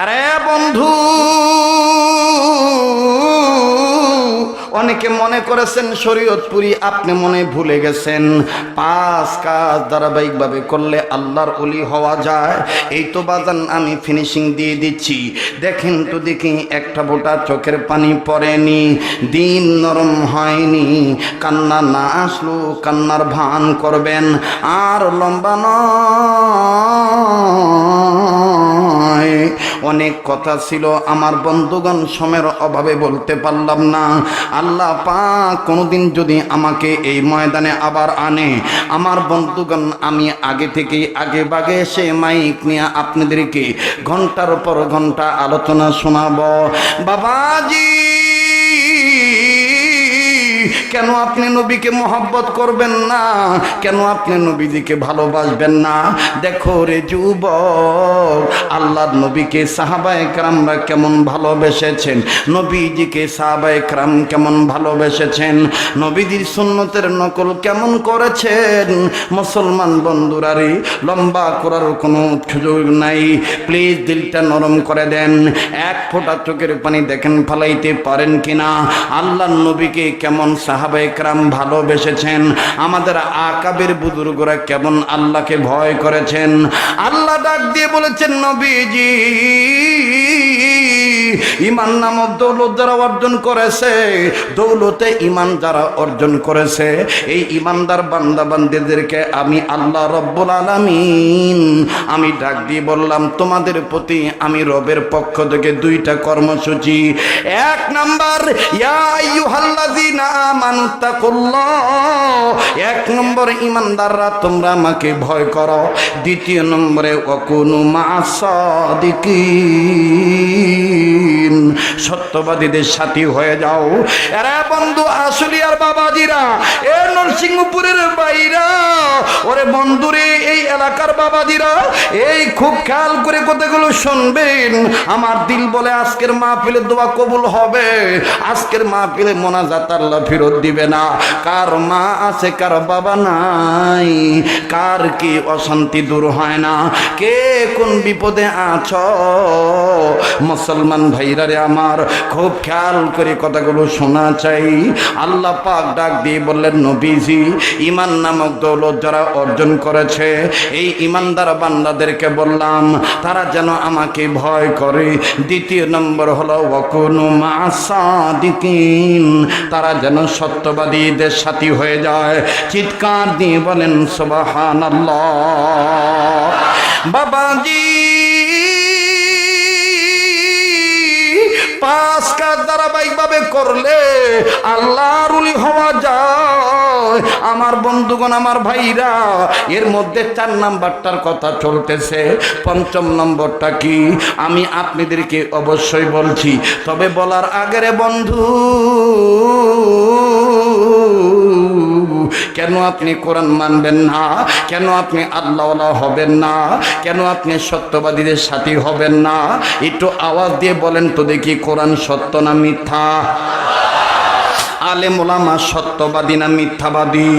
আরে বন্ধু, অনেকে মনে করেছেন শরীয়তপুরি, আপনি মনে ভুলে গেছেন 5 কাজ ধারাবাহিকভাবে করলে আল্লাহর ওলি হওয়া যায়। এই তো বাজান আমি ফিনিশিং দিয়ে দিচ্ছি। দেখেন তো দেখি একটা ফোঁটা চোখের পানি পড়েনি, দিন নরম হয়নি, কান্না না আসলো কান্নার ভান করবেন। আর লম্বা নয়, অনেক কথা ছিল আমার বন্ধুগণ, সময়ের অভাবে বলতে পারলাম না। আল্লাহ পাক কোনোদিন যদি আমাকে এই ময়দানে আবার আনে, আমার বন্ধুগণ, আমি আগে থেকেই আগে বাগে এসে মাইক নিয়ে আপনাদেরকে ঘন্টার পর ঘন্টা আলোচনা শোনাবো। বাবাজি, কেন আপনি নবীকে মহব্বত করবেন না? কেন আপনি নবীজিকে ভালোবাসবেন না? দেখো রে যুবক, আল্লাহর নবীকে সাহাবায়ে কেরামরা কেমন ভালোবেসেছেন, নবীজিকে সাহাবায়ে কেরাম কেমন ভালোবেসেছেন, নবীজির সুন্নতের নকল কেমন করেছেন। মুসলমান বন্ধুরা রে, লম্বা করার কোনো সুযোগ নাই, প্লিজ দিলটা নরম করে দেন। এক ফোঁটা চোখের পানি দেখেন ফালাইতে পারেন কিনা। আল্লাহর নবীকে কেমন সাহাবায়ে কেরাম ভালোবেসেছেন, আমাদের আকাবের বুজুর্গরা কেমন আল্লাহকে ভয় করেছেন। আল্লাহ ডাক দিয়ে বলেছেন, নবীজি, ঈমান নামক দৌলত যারা অর্জন করেছে, দৌলতে ঈমান যারা অর্জন করেছে, এই ঈমানদার বান্দা বান্দীদেরকে আমি আল্লাহ রব্বুল আলামিন আমি ডাক দিয়ে বললাম, তোমাদের প্রতি আমি রবের পক্ষ থেকে 2টা কর্মসূচি। 1 নাম্বার, ইয়া আইয়ুহাল্লাযীনা আমানুত্তাকুল্লাহ, 1 নম্বর ঈমানদাররা তোমরা আমাকে ভয় করো। 2 নম্বরে ওয়াকুনু মা'আস সাদিকিন, সত্যবাদীদের সাথী হয়ে যাও। এরা বন্ধু আশুলিয়ার বাবাজিরা, এ নরসিংহপুরের বাইরা, ওরে বন্ধুরে এই এলাকার বাবাজিরা, এই খুব খেয়াল করে কথাগুলো শুনবেন। আমার দিল বলে আজকের মাহফিলে দোয়া কবুল হবে, আজকের মাহফিলে মোনাজাত আল্লাহ ফেরত দিবে না। কার মা আছে কার বাবা নাই, কার কি অশান্তি দূর হয় না, কে কোন বিপদে আছো, মুসলমান ভাইরা রে আমার, খুব খেয়াল করে কথাগুলো শোনা চাই। আল্লাহ পাক ডাক দিয়ে বললেন, নবীজি, ঈমান নামক দৌলত যারা অর্জন করেছে, এই ঈমানদার বান্দাদেরকে বললাম তারা যেন আমাকে ভয় করে। 2 নম্বর হলো ওয়াকুনু মা'আস সাদিকিন, তারা যেন সত্যবাদীদের সাথী হয়ে যায়। চিৎকার দিয়ে বলেন সুবহানাল্লাহ। বাবাজি, 5 কাজ ধারাবাহিকভাবে করলে আল্লাহর ওলি হওয়া যায়। আমার বন্ধুগণ, আমার ভাইরা, এর মধ্যে 4 নাম্বারটার কথা চলতেছে। 5ম নম্বরটা কি আমি আপনাদেরকে অবশ্যই বলছি, তবে বলার আগে রে বন্ধু, কেন আপনি কোরআন মানবেন না? কেন আপনি আল্লাহওয়ালা হবেন না? কেন আপনি সত্যবাদীদের সাথী হবেন না? একটু আওয়াজ দিয়ে বলেন তো দেখি, কোরআন সত্য না মিথ্যা? আলেম ওলামা সত্যবাদী না মিথ্যাবাদী?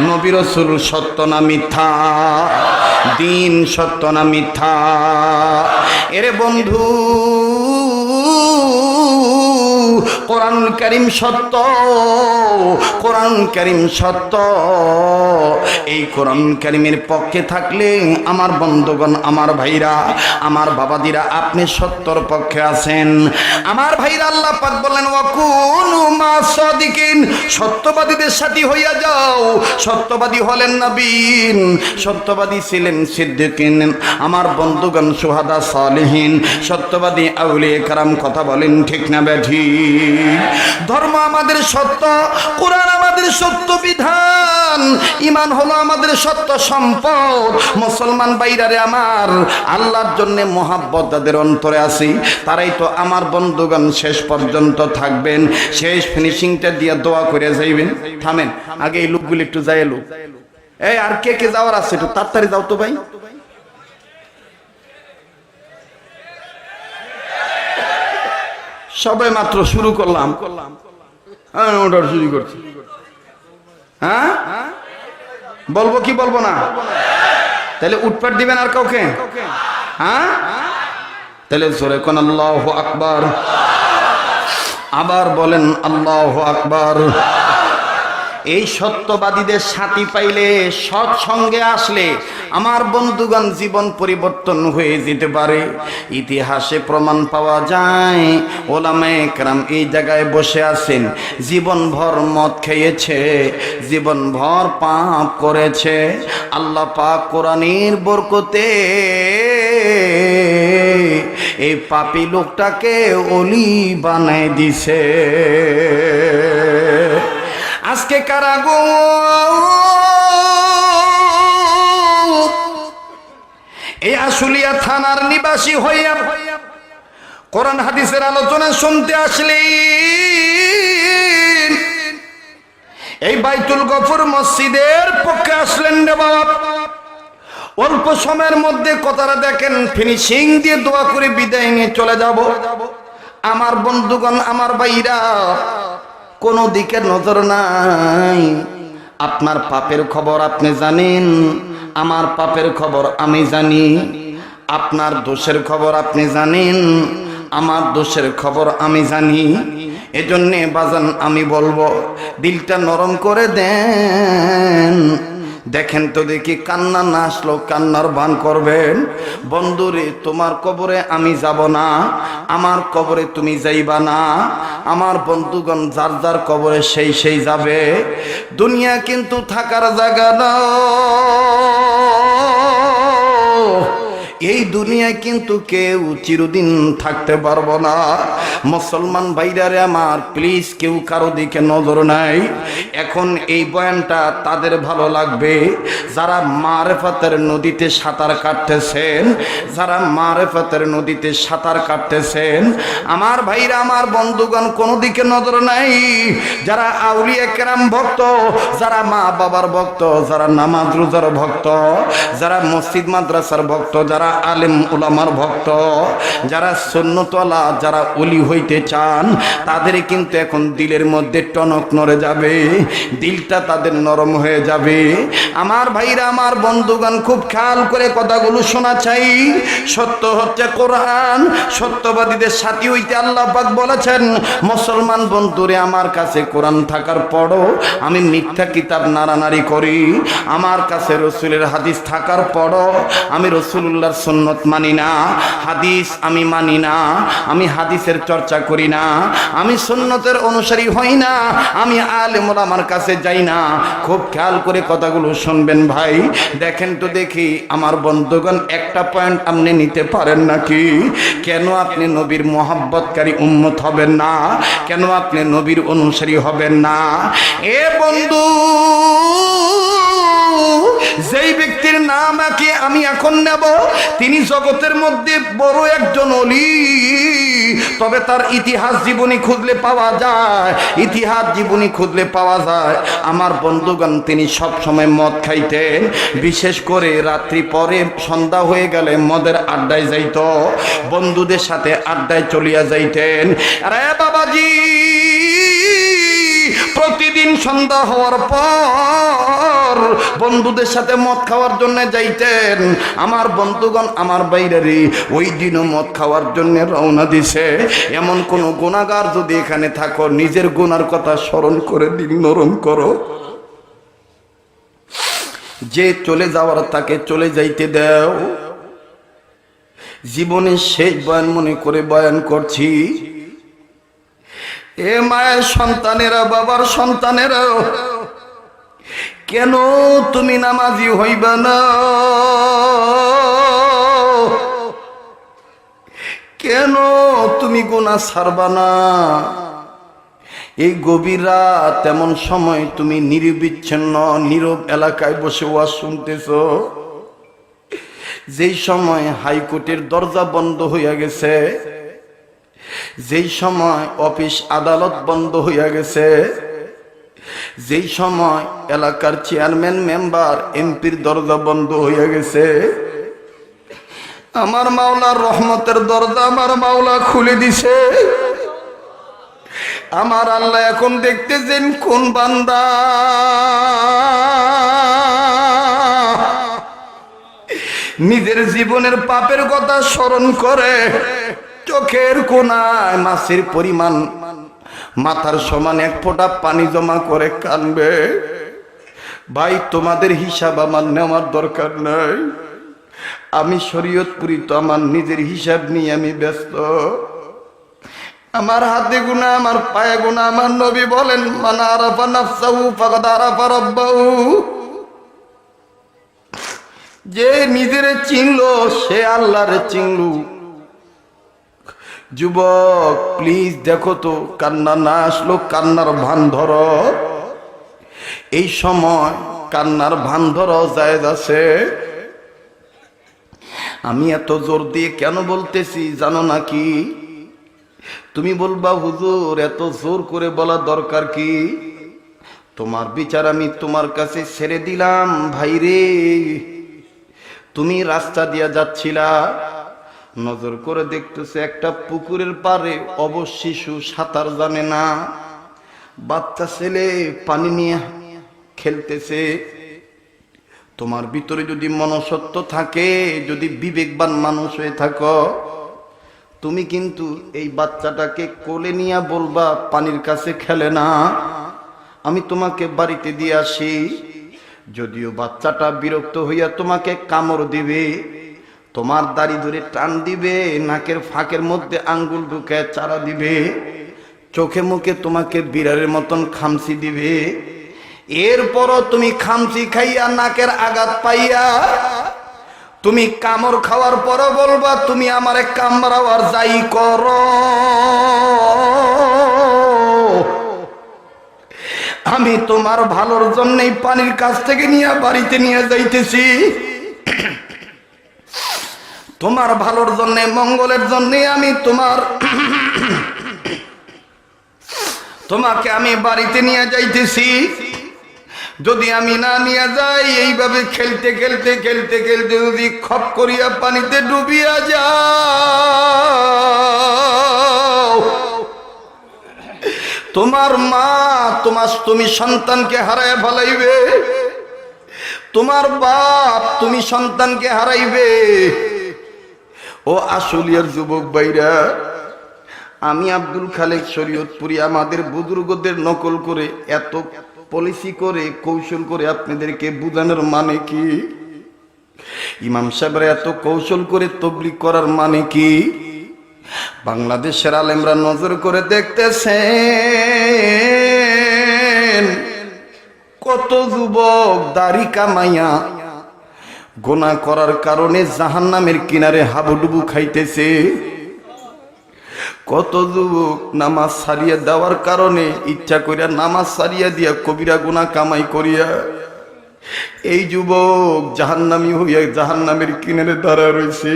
নবী রাসূল সত্য না মিথ্যা? দিন সত্য না মিথ্যা? এরে বন্ধু, কোরআনুল কারীম সত্য, কোরআনুল কারীম সত্য। এই কোরআনুল কারীমের পক্ষে থাকলে আমার বন্ধুগণ, আমার ভাইরা, আমার বাবাদিরা, আপনি সত্যর পক্ষে আছেন। আমার ভাইরা, আল্লাহ পাক বলেন ওয়াকুনু মা'আস সাদিকিন, সত্যবাদীদের সাথী হইয়া যাও। সত্যবাদী হলেন নবীন, সত্যবাদী ছিলেন সিদ্দিকিন, আমার বন্ধুগণ শুহাদা সালেহিন, সত্যবাদী আউলিয়া কেরাম। কথা বলেন ঠিক না বেঠি? ধর্ম আমাদের সত্য, কোরআন আমাদের সত্য বিধান, ঈমান হলো আমাদের সত্য সম্পদ। মুসলমান ভাইরারে আমার, আল্লাহর জন্য মহাব্বত যাদের অন্তরে আছে, তারাই তো আমার বন্ধুগণ শেষ পর্যন্ত থাকবেন। শেষ ফিনিশিংটা দিয়ে দোয়া করে যাইবেন। থামেন, আগে এই লোকগুলি একটু যাই। লোক এই আর কে কে যাওয়ার আছে একটু তাড়াতাড়ি যাও তো ভাই। সবাই মাত্র শুরু করলাম, শুরু করছি। হ্যাঁ, বলবো কি বলবো না? তাহলে উঠপাট দিবেন আর কাউকে? হ্যাঁ, তাহলে জোরে কোন আল্লাহু আকবার, আবার বলেন আল্লাহু আকবার। এই সত্যবাদীদের সাথী পাইলে, সৎসঙ্গে আসলে আমার বন্ধুগণ জীবন পরিবর্তন হয়ে যেতে পারে। ইতিহাসে প্রমাণ পাওয়া যায়, ওলামায়ে কেরাম এই জায়গায় বসে আছেন, জীবনভর মদ খেয়েছে, জীবনভর পাপ করেছে, আল্লাহ পাক কোরআনের বরকতে এই পাপী লোকটাকে ওলি বানায় দিছে। আজকে কারা গো এই আশুলিয়া থানার নিবাসী হইয়া কোরআন হাদিসের আলোচনা শুনতে আসলেন, এই বাইতুল গফুর মসজিদের পক্ষে আসলেন রে বাবা। অল্প সময়ের মধ্যে কথাটা দেখেন, ফিনিশিং দিয়ে দোয়া করে বিদায় নিয়ে চলে যাব। আমার বন্ধুগণ, আমার ভাইরা, কোন দিকে নজর নাই। আপনার পাপের খবর আপনি জানেন, আমার পাপের খবর আমি জানি। আপনার দোষের খবর আপনি জানেন, আমার দোষের খবর আমি জানি। এজন্যে বাজান আমি বলবো, দিলটা নরম করে দেন। দেখেন তো দেখি, কান্না না আসলো কান্নার ভান করবেন। বন্ধুরে, তোমার কবরে আমি যাব না, আমার কবরে তুমি যাইবা না। আমার বন্ধুগণ, যার যার কবরে সেই সেই যাবে। দুনিয়া কিন্তু থাকার জায়গা না, এই দুনিয়ায় কিন্তু কেউ চিরদিন থাকতে পারবো না। মুসলমান ভাইরারে আমার, প্লিজ কেউ কারো দিকে নজর নাই। এখন এই বয়ানটা তাদের ভালো লাগবে যারা মারেফাতের নদীতে সাঁতার কাটতেছেন, যারা মারেফাতের নদীতে সাঁতার কাটতেছেন। আমার ভাইরা, আমার বন্ধুগণ, কোনো দিকে নজর নাই। যারা আউলিয়া কেরাম ভক্ত, যারা মা বাবার ভক্ত, যারা নামাজ রোজার ভক্ত, যারা মসজিদ মাদ্রাসার ভক্ত, যারা আলেম উলামার ভক্ত, যারা সুন্নতওয়ালা, যারা ওলি হইতে চান, তাদের কিন্তু এখন দিলের মধ্যে টনক নড়ে যাবে, দিলটা তাদের নরম হয়ে যাবে। আমার ভাইরা, আমার বন্ধুগণ, খুব খেয়াল করে কথাগুলো শোনা চাই। সত্য হচ্ছে কোরআন, সত্যবাদীদের সাথী হইতে আল্লাহ পাক বলেছেন, মুসলমান বন্ধুরে, আমার কাছে কোরআন থাকার পরও আমি মিথ্যা কিতাব নাড়ানাড়ি করি। আমার কাছে রসুলের হাদিস থাকার পরও আমি রসুলুল্লাহর সুন্নত মানি না, হাদিস আমি মানি না, আমি হাদিসের চর্চা করি না, আমি সুন্নতের অনুসারী হই না, আমি আলেম ওলামার কাছে যাই না। খুব খেয়াল করে কথাগুলো শুনবেন ভাই। দেখেন তো দেখি, আমার বন্ধুগণ, একটা পয়েন্ট আপনি নিতে পারেন নাকি? কেন আপনি নবীর মোহাব্বতকারী উম্মত হবেন না? কেন আপনি নবীর অনুসারী হবেন না? এ বন্ধু, যেই ব্যক্তির নাম আমি এখন নেব, তিনি জগতের মধ্যে বড় একজন ওলি। তবে তার ইতিহাস জীবনী খুঁজলে পাওয়া যায়, ইতিহাস জীবনী খুঁজলে পাওয়া যায়। আমার বন্ধুগণ, তিনি সব সময় মদ খাইতেন, বিশেষ করে রাত্রি পরে সন্ধ্যা হয়ে গেলে মদের আড্ডায় যাইত, বন্ধুদের সাথে আড্ডায় চলিয়া যাইতেন। আরে বাবাজি, প্রতিদিন সন্ধ্যা হওয়ার পর বন্ধুদের সাথে মদ খাওয়ার জন্য যাইতেন। আমার বন্ধুগণ, আমার বাইরে ওই দিনও মদ খাওয়ার জন্য রওনা দিছে। এমন কোন গুনাহগার যদি এখানে থাকো, নিজের গুনার কথা স্মরণ করে দিল নরম করো। যে চলে যাওয়ার তাকে চলে যাইতে দাও। জীবনের শেষ বয়ান মনে করে বয়ান করছি। এ মায়ের সন্তানেরা, বাবার সন্তানেরা, কেন তুমি নামাজি হইবা না? কেন তুমি গুনাহ ছাড়বা না? এই গভীর রাত, তেমন সময় তুমি নিরবিচ্ছিন্ন নীরব এলাকায় বসে ওয়াজ শুনতেছ, যেই সময় হাইকোর্টের দরজা বন্ধ হইয়া গেছে, যেই সময় অফিস আদালত বন্ধ হইয়া গেছে, যেই সময় এলাকার চেয়ারম্যান মেম্বার এমপির দরজা বন্ধ হইয়া গেছে, আমার মাওলার রহমতের দরজা আমার মাওলা খুলে দিছে। আমার আল্লাহ এখন দেখতেছেন কোন বান্দা নিজের জীবনের পাপের কথা স্মরণ করে চোখের কোণায় মাছের পরিমাণ মাথার সমান এক ফোঁটা পানি জমা করে কানবে। ভাই, তোমাদের হিসাব আমার নেওয়ার দরকার নাই। আমি শরীয়তপুরি, তো আমার নিজের হিসাব নিয়ে আমি ব্যস্ত। আমার হাতে গুনাহ, আমার পায়ে গুনাহ। আমার নবী বলেন, মান আরাফা নাফসাহু ফাকাদ আরাফা রাব্বাহু। যে নিজের চিনলো সে আল্লাহরে চিনলু। যুবক, প্লিজ দেখো তো, কান্না না আসলো কান্নার ভান ধরো। এই সময় কান্নার ভান ধরো, জায়েজ আছে। আমি এত জোর দিয়ে কেন বলতেছি জানো নাকি? তুমি বলবা, হুজুর এত জোর করে বলা দরকার কি? তোমার বিচার আমি তোমার কাছে ছেড়ে দিলাম। ভাইরে, তুমি রাস্তা দিয়া যাচ্ছিলা, নজর করে দেখতেছে একটা পুকুরের পাড়ে অবশ শিশু, সাঁতার জানে না, বাচ্চা ছেলে পানি নিয়ে খেলতেছে। তোমার ভিতরে যদি মনসত্ব থাকে, যদি বিবেকবান মানুষ হয়ে থাকো, তুমি কিন্তু এই বাচ্চাটাকে কোলে নিয়ে বলবা পানির কাছে খেলে না, আমি তোমাকে বাড়িতে দিয়ে আসি। যদিও বাচ্চাটা বিরক্ত হইয়া তোমাকে কামড় দিবে, তোমার দাড়ি ধরে টান দিবে, নাকের ফাঁকের মধ্যে আঙ্গুল ঢুকে চারা দিবে, চোখে মুখে তোমাকে বিড়ালের মতন খামচি দিবে। এরপরও তুমি খামচি খাইয়া নাকের আঘাত পাইয়া তুমি কামড় খাওয়ার পরও বলবা, তুমি আমারে কামড়াও আর যাই করো, আমি তোমার ভালোর জন্যই পানির কাছ থেকে নিয়ে বাড়িতে নিয়ে যাইতেছি। তোমার ভালোর জন্য, মঙ্গলের জন্য আমি তোমাকে আমি বাড়িতে নিয়ে যাইতেছি। যদি আমি না নিয়ে যাই, এইভাবে খেলতে খেলতে খেলতে খেলতে যদি খপ করিয়া পানিতে ডুবিয়া যাও, তোমার মা তুমি সন্তানকে হারায় ফেলাইবে, তোমার বাপ তুমি সন্তানকে হারাইবে। ও আশুলিয়ার যুবক ভাইরা, আমি আব্দুল খালেক শরীয়তপুরি আমাদের বুজুর্গদের নকল করে, এত পলিসি করে, কৌশল করে আপনাদেরকে বুঝানোর মানে কি? ইমাম সাহেবরা এত কৌশল করে তাবলীগ করার মানে কি? বাংলাদেশের আলেমরা নজর করে দেখতেছেন, কত যুবক দাড়ি কামাইয়া গুনাহ করার কারণে জাহান্নামের কিনারে হাবুডুবু খাইতেছে। কত যুবক নামাজ ছাড়িয়ে দেওয়ার কারণে, ইচ্ছা করিয়া নামাজ ছাড়িয়া দিয়া কবিরা গুনাহ কামাই করিয়া এই যুবক জাহান্নামী হইয়া জাহান্নামের কিনারে দাঁড়া রয়েছে।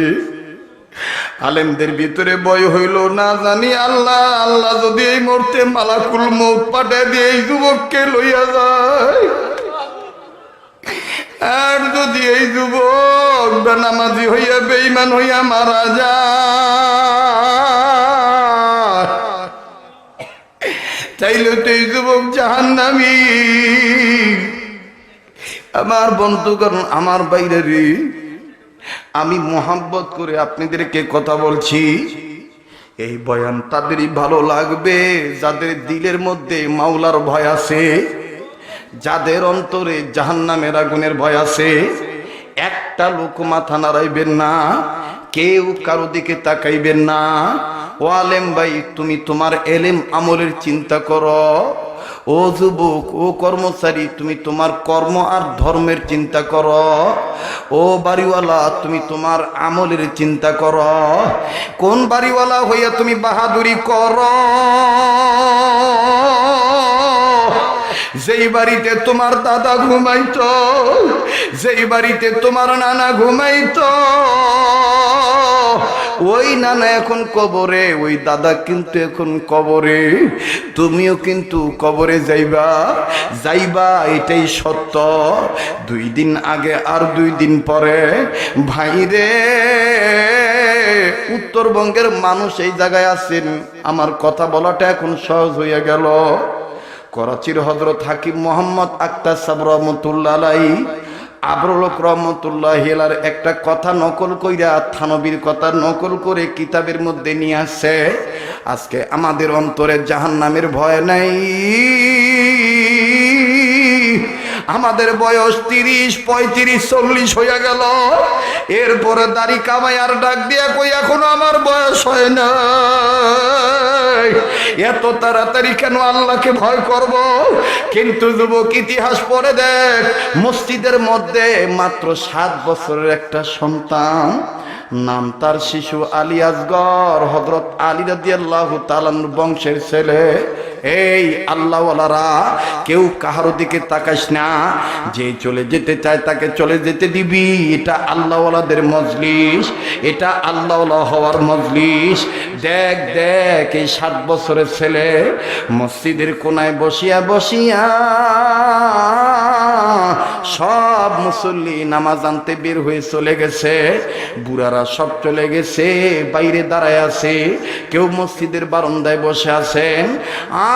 আলেমদের ভিতরে ভয় হইল, না জানি আল্লাহ আল্লাহ যদি এই মুহূর্তে মালাকুল মউত পাঠায় দিয়ে এই যুবককে লইয়া যায়, আর যদি এই যুবক বেনামাজি হইয়া বেঈমান হইয়া মারা যায়, তাইলে তো এই যুবক জাহান্নামী। আমার বন্ধুগণ, আমার বাইরে রে, আমি মোহাব্বত করে আপনাদেরকে কথা বলছি। এই বয়ান তাদেরই ভালো লাগবে যাদের দিলের মধ্যে মাওলার ভয় আছে, যাদের অন্তরে জাহান্নামের আগুনের ভয় আছে। একটা লোক মাথা নাড়াইবেন না, কেউ কারো দিকে তাকাইবেন না। ও আলেম ভাই, তুমি তোমার এলেম আমলের চিন্তা করো। ও যুবক, ও কর্মচারী, তুমি তোমার কর্ম আর ধর্মের চিন্তা করো। ও বাড়িওয়ালা, তুমি তোমার আমলের চিন্তা করো। কোন বাড়িওয়ালা হইয়া তুমি বাহাদুরি করো? যেই বাড়িতে তোমার দাদা ঘুমাইতো, যেই বাড়িতে তোমার নানা ঘুমাইতো, ওই নানা এখন কবরে, ওই দাদা কিন্তু এখন কবরে, তুমিও কিন্তু কবরে যাইবা যাইবা, এটাই সত্য। 2 দিন আগে আর 2 দিন পরে। ভাইরে, উত্তরবঙ্গের মানুষ এই জায়গায় আছেন, আমার কথা বলাটা এখন সহজ হইয়া গেল। করাচির হযরত হাকিম মোহাম্মদ আক্তার সাহেব রহমাতুল্লাহ আলাইহি আবরুল হক রহমতুল্লাহি আলাইহির একটা কথা নকল কইরা থানবীর কথা নকল করে কিতাবের মধ্যে নিয়ে আসছে। আজকে আমাদের অন্তরে জাহান্নামের ভয় নাই। আমাদের বয়স 30, 35, 40 হইয়া গেল, এরপরে দাড়ি কামাই আর ডাক দিয়া কই এখনো আমার বয়স হয় না। এত তাড়াতাড়ি কেন আল্লাহকে ভয় করব? কিন্তু যুবক, ইতিহাস পড়ে দেখ, মসজিদের মধ্যে মাত্র 7 বছরের একটা সন্তান, নাম তার শিশু আলী আসগর, হযরত আলী রাদিয়াল্লাহু তাআলা বংশের ছেলে। এই আল্লাহওয়ালারা, কেউ কাহার দিকে তাকাস না, যে চলে যেতে চায় তাকে চলে যেতে দিবি। এটা আল্লাহওয়ালাদের মজলিস, এটা আল্লাহওয়ালা হওয়ার মজলিস। দেখ দেখ, এই 7 বছরের ছেলে মসজিদের কোনায় বসিয়া বসিয়া সব মুসল্লি নামাজ আনতে বের হয়ে চলে গেছে, বুড়ারা সব চলে গেছে, বাইরে দাঁড়ায় আছে, কেউ মসজিদের বারান্দায় বসে আছেন।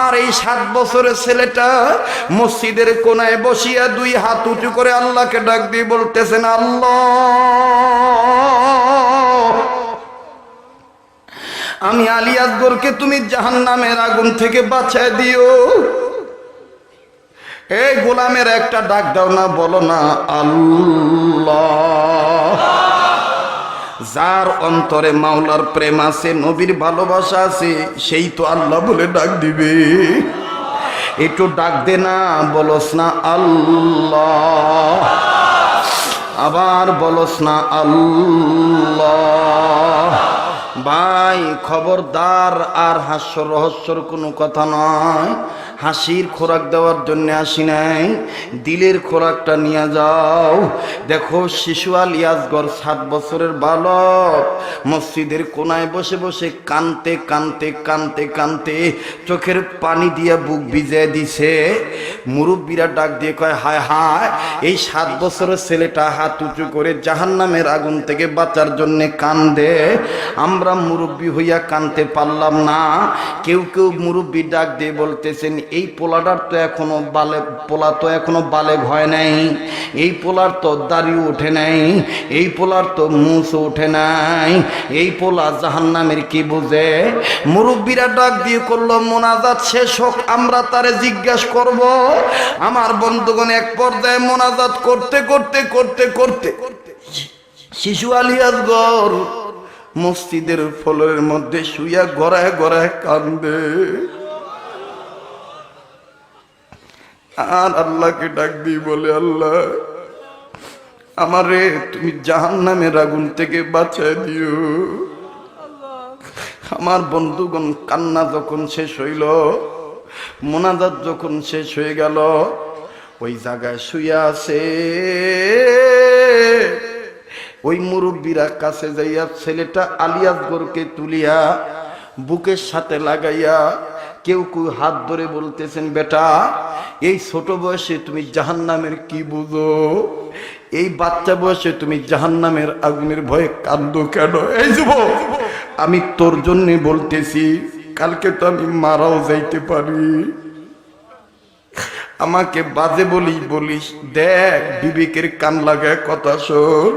আর এই 7 বছরের ছেলেটা মসজিদের কোনায় বসিয়া 2 হাত উঁচু করে আল্লাহকে ডাক দিয়ে বলতেছেন, আল্লাহ, আমি আলী আসগরকে তুমি জাহান্নামের আগুন থেকে বাঁচায় দিও। এই গোলামের একটা ডাক দাও না, বলো না আল্লাহ। যার অন্তরে মাওলার প্রেম আছে, নবীর ভালোবাসা আছে, সেই তো আল্লাহ বলে ডাক দিবে। একটু ডাক দে না, বলস না আল্লাহ, আবার বলস না আল্লাহ। ভাই খবরদার, আর হাস্য রহস্যর কোনো কথা নয়। হাসির খোরাক দেওয়ার জন্য আসি নাই, দিলের খোরাকটা নিয়ে যাও। দেখো, শিশু আলী আসগর 7 বছরের বালক মসজিদের কোনায় বসে বসে কানতে কানতে কানতে কানতে চোখের পানি দিয়া বুক ভিজিয়ে দিছে। মুরব্বীরা ডাক দিয়ে কয়, হায় হায়, এই 7 বছরের ছেলেটা হাত উঁচু করে জাহান্নামের আগুন থেকে বাঁচার জন্য কান্দে, আমরা মুরব্বী হইয়া কানতে পারলাম না। কেউ কেউ মুরব্বী ডাক দিয়ে বলতেছেন, এই পোলাটার তো এখনো পোলা তো এখনো বালেগ হয় নাই, এই পোলার তো দাড়ি ওঠে নাই, এই পোলার তো মুছ ওঠে নাই, এই পোলা জাহান্নামের কি বুঝে? মুরব্বীরা ডাক দিয়ে করলো, মোনাজাত শেষ হোক, আমরা তারে জিজ্ঞাসা করব। আমার বন্ধুগণ, এক পর্যায়ে মোনাজাত করতে করতে করতে করতে শিশু আলী আসগর মসজিদের ফ্লোরের মধ্যে শুইয়া গড়ায় গড়ায় কান্দে, আর আল্লাহকে ডাক দিয়ে বলে, আল্লাহ, আমারে তুমি জাহান্নামের আগুন থেকে বাঁচায় দিও। আমার বন্ধুগণ, কান্না যখন শেষ হইল, মোনাজাত যখন শেষ হয়ে গেল, ওই জায়গায় শুইয়া আছে। ওই মুরব্বীরা কাছে যাইয়া ছেলেটা আলী আসগরকে তুলিয়া বুকের সাথে লাগাইয়া কেউ কেউ হাত ধরে বলতেছেন, বেটা, এই ছোট বয়সে তুমি জাহান্নামের কি বুঝো? এই বাচ্চা বয়সে তুমি জাহান্নামের আগুনের ভয়ে কাঁদো কেন? এই যুবক, আমি তোর জন্য বলতেছি, কালকে তো আমি মারাও যাইতে পারি। আমাকে বাজে বলিস, দেখ, বিবেকের কান লাগায় কথা শোন।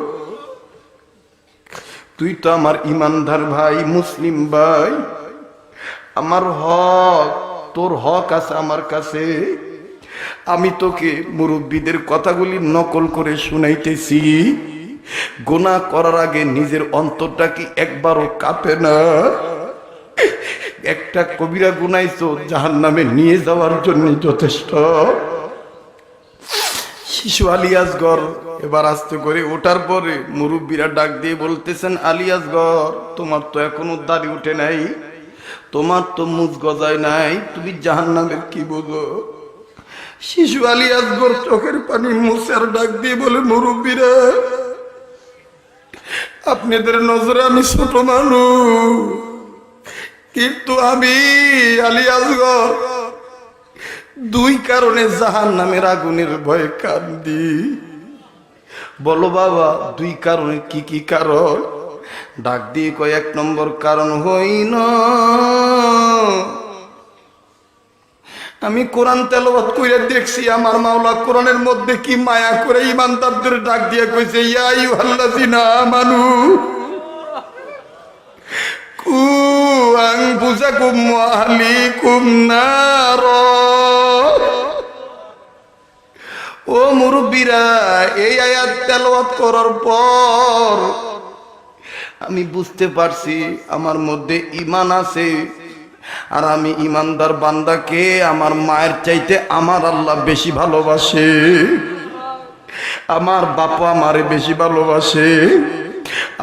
তুই তো আমার ইমানদার ভাই, মুসলিম ভাই, আমার হক, তোর হক আছে আমার কাছে। আমি তোকে মুরব্বীদের কথাগুলি নকল করে শুনাইতেছি। গুনাহ করার আগে নিজের অন্তরটা কি একবারও কাঁপে না? একটা কবিরা গুনাইছো, জাহান্নামে নিয়ে যাওয়ার জন্য যথেষ্ট। শিশু আলী আসগর এবার আস্তে করে ওঠার পরে মুরব্বীরা ডাক দিয়ে বলতেছেন, আলী আসগর, তোমার তো এখনো দাড়ি উঠে নাই, তোমার তো মুখ গজায় নাই, তুমি জাহান্নামের কি বোঝো? শিশু আলী আসগর চোখের পানি মুছে আর ডাক দিয়ে বলে, মুরব্বীরা, আপনাদের নজরে আমি ছোট মানুষ, কিন্তু আমি আলী আসগর 2 কারণে জাহান্নামের আগুনের ভয়ে কান্দি। বলো বাবা, 2 কারণে কি কি কারণ? ডাক দিয়ে কয়, 1 নম্বর কারণ হইল আমি কোরআন তেলাওয়াত কইরা দেখছি আমার মাওলা কোরআনের মধ্যে কি মায়া করে ইমানদারদের ডাক দিয়ে কইছে, ইয়া আইয়ুহাল্লাযিনা আমানু কু আনফুসাকুম ওয়া আহলিকুম নার। ও মুরব্বীরা, এই আয়াত তেলাওয়াত করার পর আমি বুঝতে পারছি আমার মধ্যে ঈমান আছে, আর আমি ইমানদার বান্দাকে আমার মায়ের চাইতে আমার আল্লাহ বেশি ভালোবাসে, আমার বাবা আমারে বেশি ভালোবাসে।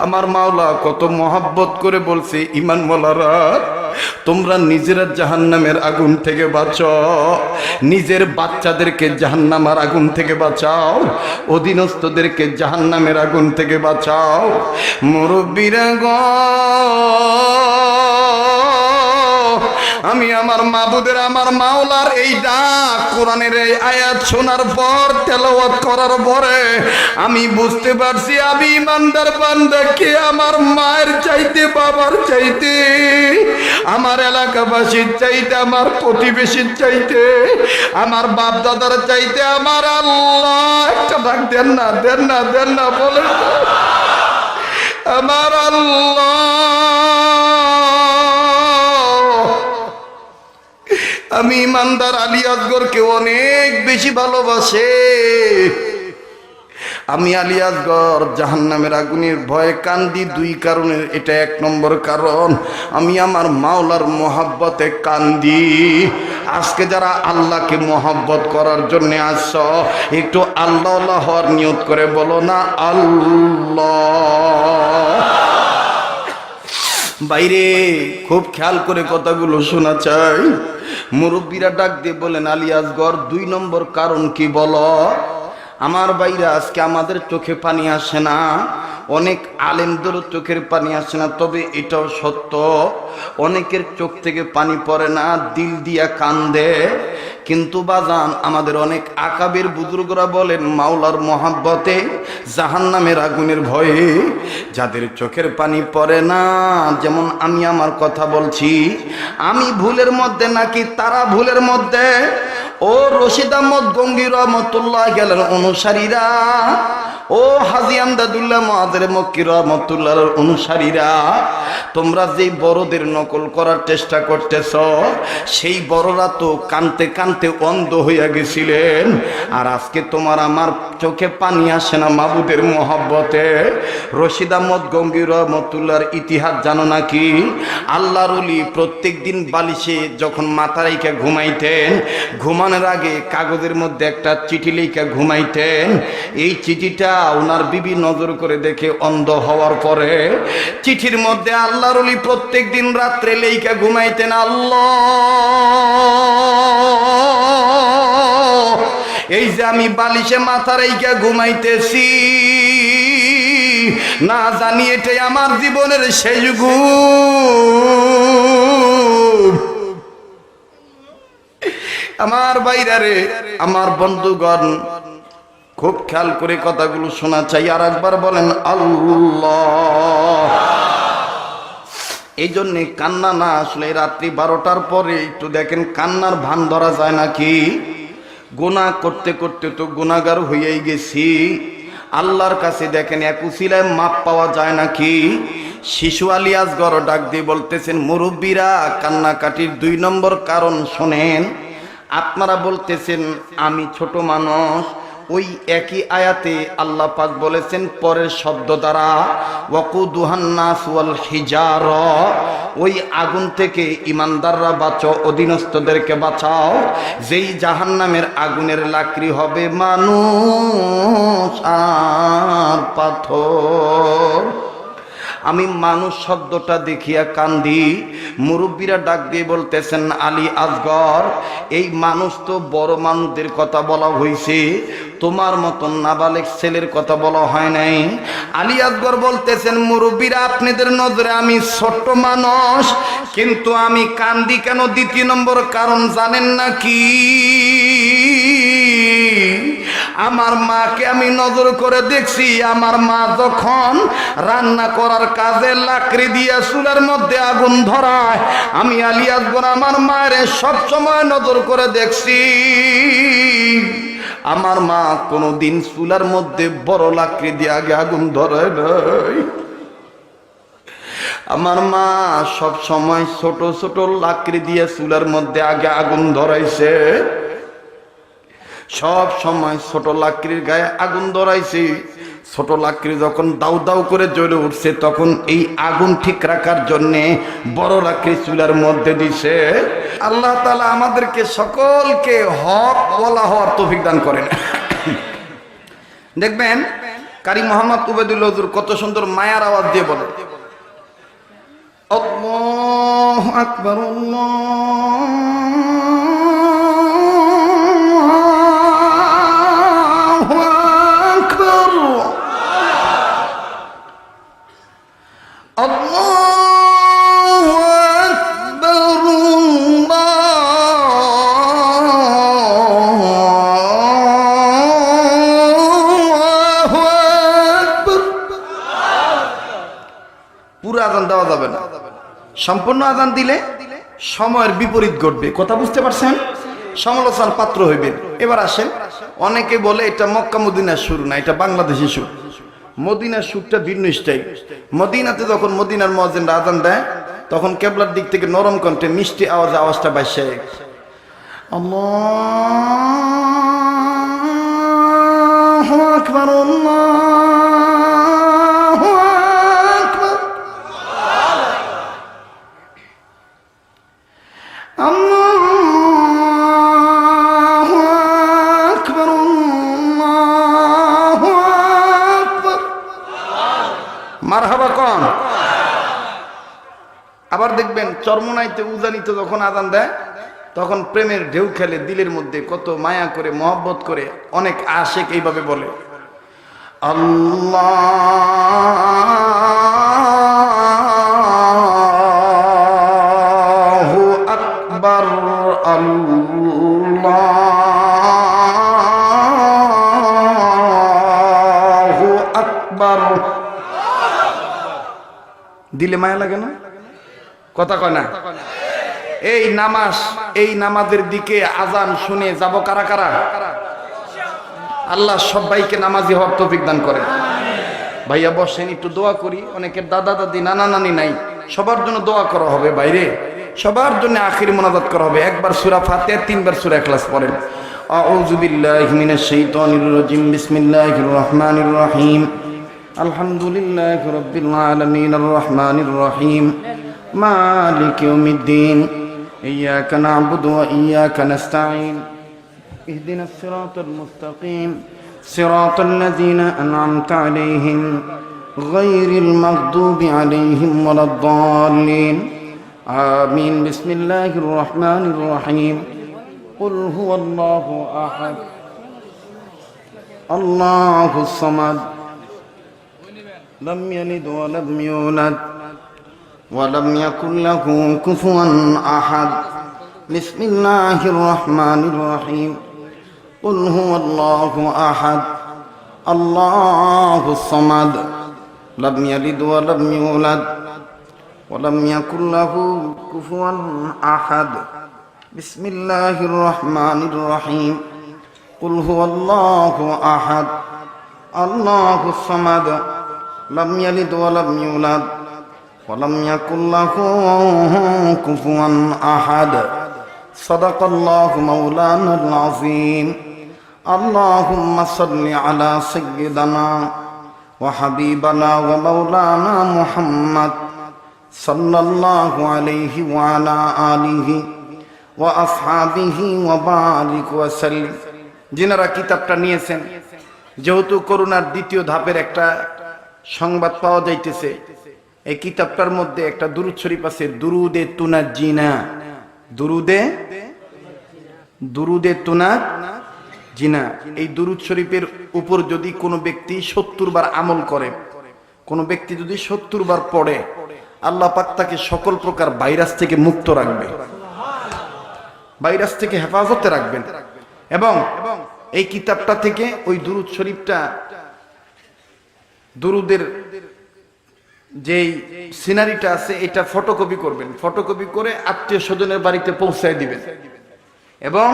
আমার মাওলা কত মহাব্বত করে বলছে, ঈমান ওয়ালারা তোমরা নিজেরা জাহান্নামের আগুন থেকে বাঁচাও, নিজের বাচ্চাদেরকে জাহান্নামের আগুন থেকে বাঁচাও, অধীনস্থদেরকে জাহান্নামের আগুন থেকে বাঁচাও। মুরব্বীরা গো, আমি আমার মাবুদের আমার মাওলার এই ডাক কোরআনের এই আয়াত শোনার পর তেলাওয়াত করার পরে আমি বুঝতে পারছি আমি ইমানদার বান্দাকে আমার মায়ের চাইতে, বাবার চাইতে, আমার এলাকাবাসীর চাইতে, আমার প্রতিবেশীর চাইতে, আমার বাপ দাদার চাইতে আমার আল্লাহ, একটা ডাক দেন না, দেন না, দেন না, বলে আমার আল্লাহ আমি ইমানদার আলী আসগরকে অনেক বেশি ভালোবাসে। আমি আলী আসগর জাহান্নামের আগুনের ভয়ে কান্দি দুই কারণের, এটা এক নম্বর কারণ, আমি আমার মাওলার মহাব্বতে কান্দি। আজকে যারা আল্লাহকে মহাব্বত করার জন্য আসছ, একটু আল্লাহ আল্লাহ হওয়ার নিয়ত করে বলো না আল্লাহ। বাইরে খুব খেয়াল করে কথাগুলো শোনা চাই। মুরব্বীরা ডাক দিয়ে বলেন, আলী আসগর দুই নম্বর কারণ কি বলো? আমার বাইরে আজকে আমাদের চোখে পানি আসে না, অনেক আলেমদেরও চোখের পানি আসে না, তবে এটাও সত্য অনেকের চোখ থেকে পানি পড়ে না, দিল দিয়া কান্দে। কিন্তু বাজান আমাদের অনেক আকাবের বুজুর্গরা বলেন মাওলার মহাব্বতে জাহান্নামের আগুনের ভয়ে যাদের চোখের পানি পড়ে না, যেমন আমি আমার কথা বলছি, আমি ভুলের মধ্যে নাকি তারা ভুলের মধ্যে, ও রশিদ আহমদ গঙ্গী রহমতুল্লাহ গেলেন অনুসারীরা, ও হাজী আমদাদুল্লাহ মুআযের মক্কি রহমতুল্লাহর অনুসারীরা, তোমরা যেই বড়দের নকল করার চেষ্টা করতেছ, সেই বড়রা তো কানতে কানতে অন্ধ হইয়া গেছিলেন, আর আজকে তোমার আমার চোখে পানি আসে না মাবুদের মহব্বতে। রশিদ আহমদ গঙ্গী রহমতুল্লাহর ইতিহাস জানো নাকি? আল্লাহর ওলি প্রত্যেক দিন বালিশে যখন মাথা রেখে ঘুমাইতেন, ঘুমানোর আগে কাগজের মধ্যে একটা চিঠি লিখে ঘুমাইতেন। এই চিঠিটা ওনার বিবি নজর করে দেখে অন্ধ হওয়ার পরে চিঠির মধ্যে আল্লাহর ওলি প্রত্যেক দিন রাত্রে লেখা ঘুমাইতেন, আল্লাহ এই যে আমি বালিশে মাথা রেখে ঘুমাইতেছি, না জানি এটাই আমার জীবনের শেষ ঘুম। আমার বাইরে আমার বন্ধুগণ খুব খেয়াল করে কথাগুলো শোনা চাই, আর একবার বলেন আল্লাহ। এই জন্যে কান্না না আসলে রাত্রি 12টার পরে একটু দেখেন কান্নার ভান ধরা যায় নাকি? গুনাহ করতে করতে তো গুনাহগার হয়েই গেছি, আল্লাহর কাছে দেখেন এক উসিলায় মাপ পাওয়া যায় নাকি? শিশু আলী আসগর ডাক দিয়ে বলতেছেন, মুরব্বীরা কান্নাকাটির 2 নম্বর কারণ শোনেন। আপনারা বলতেছেন আমি ছোট মানুষ, ওই একই আয়াতে আল্লাহ পাক বলেছেন পরের শব্দ দ্বারা, ওয়াকুদুহান নাস ওয়াল হিজারা, ওই আগুন থেকে ইমানদাররা বাঁচো, অধীনস্থদেরকে বাঁচাও, যেই জাহান্নামের আগুনের লাকড়ি হবে মানুষ আর পাথর। আমি মানুষ শব্দটা দেখিয়া কান্দি। মুরব্বীরা ডাক দিয়ে বলতেছেন, আলী আসগর এই মানুষ তো বড় মানুষদের কথা বলা হয়েছে, তোমার মতন নাবালেক ছেলের কথা বলা হয় নাই। আলী আসগর বলতেছেন, মুরব্বীরা আপনাদের নজরে আমি ছোট্ট মানুষ, কিন্তু আমি কান্দি কেন 2 নম্বর কারণ জানেন নাকি? আমার মাকে আমি নজর করে দেখছি, আমার মা যখন রান্না করার কাজে লাকড়ি দিয়ে চুলার মধ্যে আগুন ধরায়, আমি আলী আকবর আমার মায়ের সব সময় নজর করে দেখছি। আমার মা কোনোদিন চুলার মধ্যে বড় লাকড়ি দিয়ে আগে আগুন ধরে নাই। আমার মা সব সময় ছোট ছোট লাকড়ি দিয়ে চুলার মধ্যে আগে আগুন ধরাইছে, সব সময় ছোট লাকড়ির গায়ে আগুন ধরাইছে। ছোট লাকড়ি যখন দাউ দাউ করে জ্বলে উঠছে, তখন এই আগুন ঠিক রাখার জন্য বড় লাকড়ি চুলার মধ্যে দিছে। আল্লাহ তাআলা আমাদেরকে সকলকে হক বলা হওয়ার তৌফিক দান করেন। দেখবেন কারি মোহাম্মদ উবাইদুল হুজুর কত সুন্দর মায়ার আওয়াজ দিয়ে বলে, আল্লাহু আকবার, আল্লাহু আকবার, আল্লাহু আকবার, আল্লাহু আকবার। পুরো আযান দেওয়া যাবে না, সম্পূর্ণ আযান দিলে সময়ের বিপরীত ঘটবে। কথা বুঝতে পারছেন? সমালোচনার পাত্র হইবেন। এবার আসেন, অনেকে বলে এটা মক্কা মদিনার সুর না, এটা বাংলাদেশি সুর। মদিনার সুরটা ভিন্ন স্টাইল। মদিনাতে যখন মদিনার মুয়াজ্জিনরা আযান দেয়, তখন কিবলার দিক থেকে নরম কণ্ঠে মিষ্টি আওয়াজটা বাইসে, আল্লাহু আকবার, আল্লাহু আকবার, আল্লাহু আকবার, আল্লাহু আকবার। মারহাবা কোন? আবার দেখবেন চরমনাইতে উজানিতে যখন আযান দেয়, তখন প্রেমের ঢেউ খেলে দিলের মধ্যে, কত মায়া করে মহব্বত করে অনেক আশিক এইভাবে বলে, আল্লাহু আকবার, আল্লাহু আকবার। দিলে মায়া লাগে না? কথা কয় না? এই নামাজ, এই নামাজের দিকে আজান শুনে যাব কারা কারা? আল্লাহ সবাইকে নামাজি হওয়ার তৌফিক দান করেন। ভাইয়া বসেন, একটু দোয়া করি। অনেকের দাদা দাদি নানা নানি নাই, সবার জন্য দোয়া করা হবে। বাইরে সবার জন্য আখির মোনাজাত করা হবে। একবার সূরা ফাতিহা, তিনবার সূরা ইখলাস পড়েন। আউযু বিল্লাহি মিনাশ শাইতানির রাজিম, বিসমিল্লাহির রহমানির রহিম, আলহামদুলিল্লাহি রাব্বিল আলামিন, আর রহমানির রহিম, মালিকি ইয়াউমিদ্দিন, ইয়্যাকা না'বুদু ওয়া ইয়্যাকা নাস্তাঈন, ইহদিনাস সিরাতাল মুস্তাকিম, সিরাতাল লাযীনা আন'আমতা আলাইহিম, গায়রিল মাগদুবি আলাইহিম ওয়ালাদ-দাল্লিন। আমিন। বিসমিল্লাহির রহমানির রহিম। কুল হুয়াল্লাহু আহাদ, আল্লাহুস সামাদ, লাম ইয়ালিদ ওয়া লাম ইউলাদ ওয়া লাম ইয়াকুল লাহু কুফুয়ান আহাদ। বিসমিল্লাহির রহমানির রহিম। কুল হুয়াল্লাহু আহাদ, আল্লাহুস সামাদ, লাম ইয়ালিদ ওয়া লাম ইউলাদ ওয়া লাম ইয়াকুল লাহু কুফুয়ান আহাদ। বিসমিল্লাহির রহমানির রহিম। কুল হুয়াল্লাহু আহাদ, আল্লাহুস সামাদ, লাম ইয়ালিদ ওয়া লাম ইউলাদ ওয়া লাম ইয়াকুল লাহু কুফুয়ান আহাদ। সাদাকাল্লাহু মাওলানাল আযীম। আল্লাহুম্মা সাল্লি আলা সাইয়্যিদিনা ওয়া হাবিবানা ওয়া মাওলানা মুহাম্মদ সাল্লাল্লাহু আলাইহি ওয়া আলা আলিহি ওয়া আসহাবিহি ওয়া বারিক ওয়া সাল্লিম। যিনারা কিতাবটা নিয়েছেন, যেহেতু করোনার দ্বিতীয় ধাপের একটা সংবাদ পাওয়া যাইতেছে, এই কিতাবটার মধ্যে একটা দুরূদ শরীফ আছে, দুরুদে তুনাজ্জিনা। দুরুদে তুনাজ্জিনা। এই দুরুদ শরীফের উপর যদি কোনো ব্যক্তি 70 বার আমল করে, কোনো ব্যক্তি যদি 70 বার পড়ে, আল্লাহ পাক তাকে সকল প্রকার ভাইরাস থেকে মুক্ত রাখবে, ভাইরাস থেকে হেফাজতে রাখবেন। এবং এই কিতাবটা থেকে ওই দুরুদ শরীফটা, দুরুদের যেই সিনারিটা আছে এটা ফটোকপি করবেন, ফটোকপি করে আত্মীয় স্বজনের বাড়িতে পৌঁছায় দিবেন এবং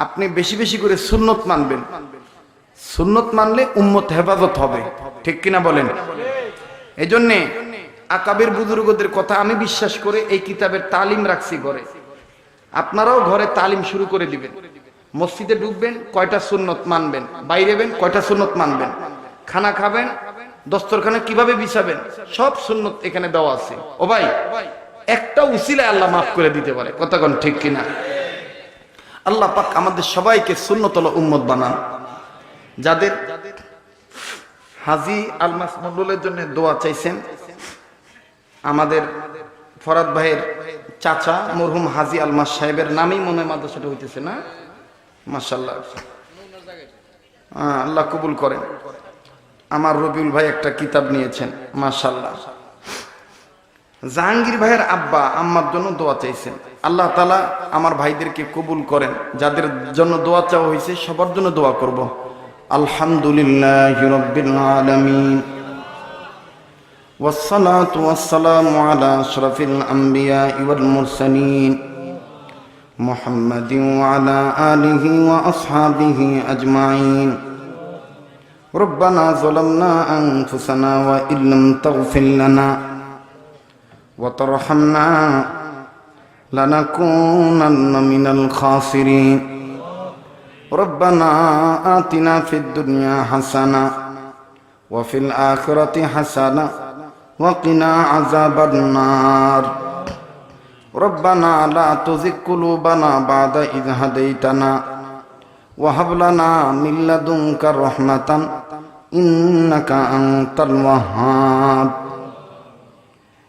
আপনি বেশি বেশি করে সুন্নত মানবেন। সুন্নত মানলে উম্মত হেফাজত হবে, ঠিক কিনা বলেন? এই জন্যে আকাবের বুজুর্গদের কথা আমি বিশ্বাস করে এই কিতাবের তালিম রাখছি ঘরে। আপনারাও ঘরে তালিম শুরু করে দিবেন। মসজিদে ঢুকবেন, কয়টা সুন্নত মানবেন, বাইরেবেন, কয়টা সুন্নত মানবেন, খানা খাবেন, দস্তরখানা কিভাবে বিছাবেন, সব সুন্নত এখানে দেওয়া আছে। ও ভাই, একটা উসিলায় আল্লাহ মাফ করে দিতে পারে, কথা কোন ঠিক কিনা? আল্লাহ পাক আমাদের সবাইকে সুন্নতল উম্মত বানান। যাদের হাজী আলমাস মন্ডলের জন্য দোয়া চাইছেন, আমাদের ফরাদ ভাইয়ের চাচা মরহুম হাজী আলমাস সাহেবের নামেই মনে হয় মাদ্রাসাটা হইতেছে না? মাশাআল্লাহ, আল্লাহ কবুল করেন। আমার রবিউল ভাই একটা কিতাব নিয়েছেন, মাশাআল্লাহ। জাহাঙ্গীর ভাইয়ের আব্বা আম্মার জন্য দোয়া চাইছেন, আল্লাহ তাআলা আমার ভাইদেরকে কবুল করেন। যাদের জন্য দোয়া চাওয়া হয়েছে সবার জন্য দোয়া করব। আলহামদুলিল্লাহি রাব্বিল আলামিন والصلاة والسلام على أشرف الأنبياء والمرسلين محمد وعلى آله وأصحابه أجمعين ربنا ظلمنا أنفسنا وإن لم تغفر لنا وترحمنا لنكونن من الخاسرين ربنا آتنا في الدنيا حسنة وفي الآخرة حسنة وقنا عذاب النار ربنا لا تزغ قلوبنا بعد إذ هديتنا وهب لنا من لدنك رحمة إنك أنت الوهاب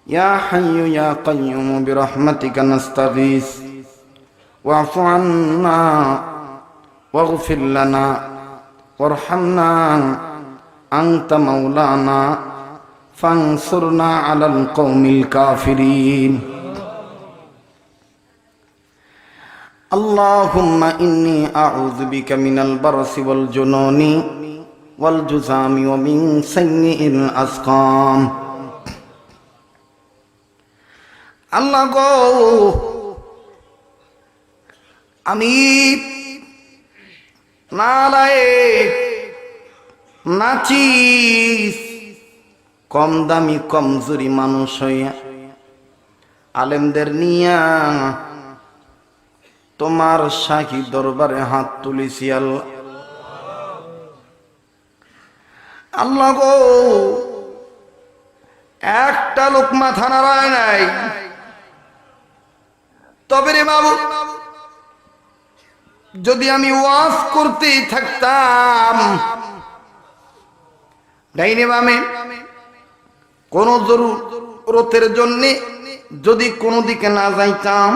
يا حي يا قيوم برحمتك نستغيث واعف عنا واغفر لنا وارحمنا أنت مولانا فانصرنا على القوم الكافرين اللهم إني أعوذ بك من البرص والجنون والجذام ومن سيء الأسقام আল্লাহ গো, আমি নালায়েক, নাচিস, কম দামি কমজোরি মানুষ হইয়া আলেমদের নিয়া তোমার শাহী দরবারে হাত তুলেছি। আল্লাহ আল্লাহ গো, একটা লোক মাথা নাড়ায় নাই। তবে রে বাবু, যদি আমি ওয়াজ করতেই থাকতাম, ডাইনে বামে কোন জরুরতের জন্য যদি কোনো দিকে না যাইতাম,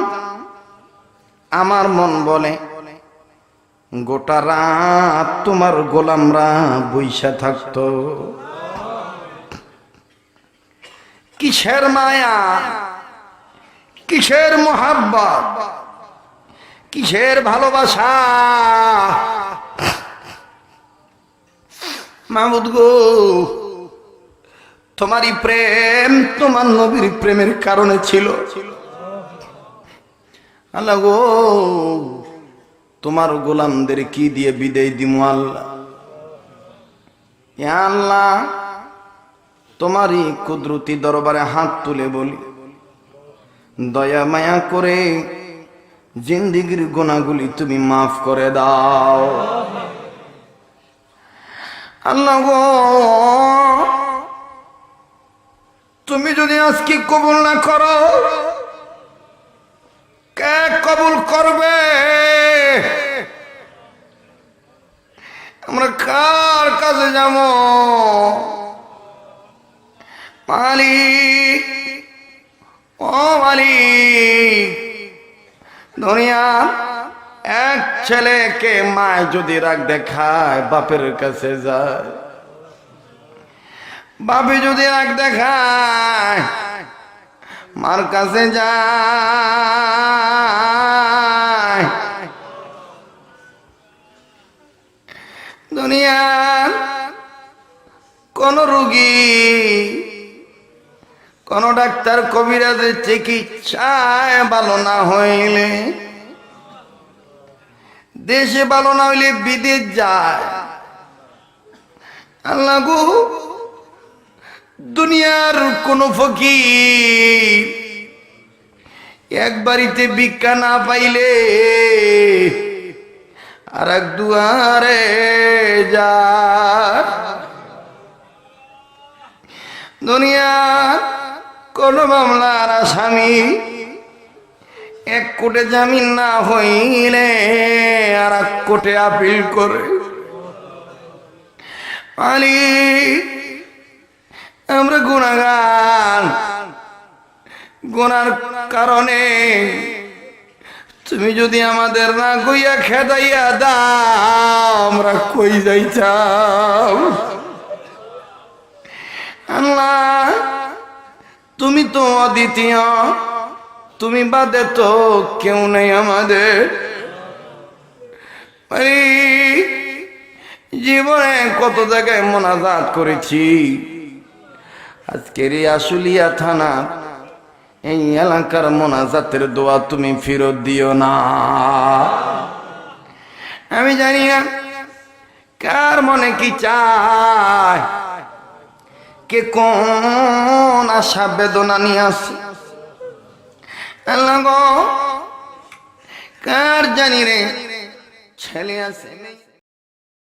আমার মন বলে গোটা রাত তোমার গোলামরা বইসা থাকতো। কিসের মায়া, কিসের মোহাব্বত, কিসের ভালোবাসা। মাহমুদ গো, তোমারই প্রেম তোমার নবীর প্রেমের কারণে ছিল। আল্লাহ গো, তোমার গোলামদের কি দিয়ে বিদায় দিমু আল্লাহ? ইয়া আল্লাহ, তোমারই কুদরতি দরবারে হাত তুলে বলি, দয়া মায়া করে জিন্দেগীর গুনাহগুলি তুমি মাফ করে দাও। আল্লাহ গো, তুমি যদি আজকে কবুল না করো, কে কবুল করবে? আমরা কার কাছে যাব? মালিক, ও মালিক, দুনিয়া এক ছেলেকে মায় যদি রাগ দেখায় বাপের কাছে যায়, বাপে যদি রাগ দেখায় মার কাছে যায়। দুনিয়ার কোন রোগী, কোন ডাক্তার কবিরাজের চিকিৎসায় ভালো না হইলে, দেশে ভালো না হইলে বিদেশ যায়। আল্লাহ গো, দুনিয়ার কোন ফকির এক বাড়িতে ভিক্ষা না পাইলে আর এক দুয়ারে যায়। দুনিয়ার কোন মামলার আসামি এক কোর্টে জামিন না হইলে আর এক কোর্টে আপিল করে। মালিক, আমরা গুনাহগার, গুনার কারণে তুমি যদি আমাদের না কইয়া খেদাইয়া দাও, আমরা কই যাইতাম। আল্লাহ, তুমি তো অদ্বিতীয়, তুমি বাদে তো কেউ নেই আমাদের। জীবনে কত জায়গায় মোনাজাত করেছি, আজকের এই আশুলিয়া থানা এই এলাকার মোনাজাতের দোয়া তুমি ফেরত দিও না। আমি জানি না কার মনে কি চায়, কে কোন আশা বেদনা নিয়ে আসে। আল্লাহ গো, কার জানি রে ছেলে আছে।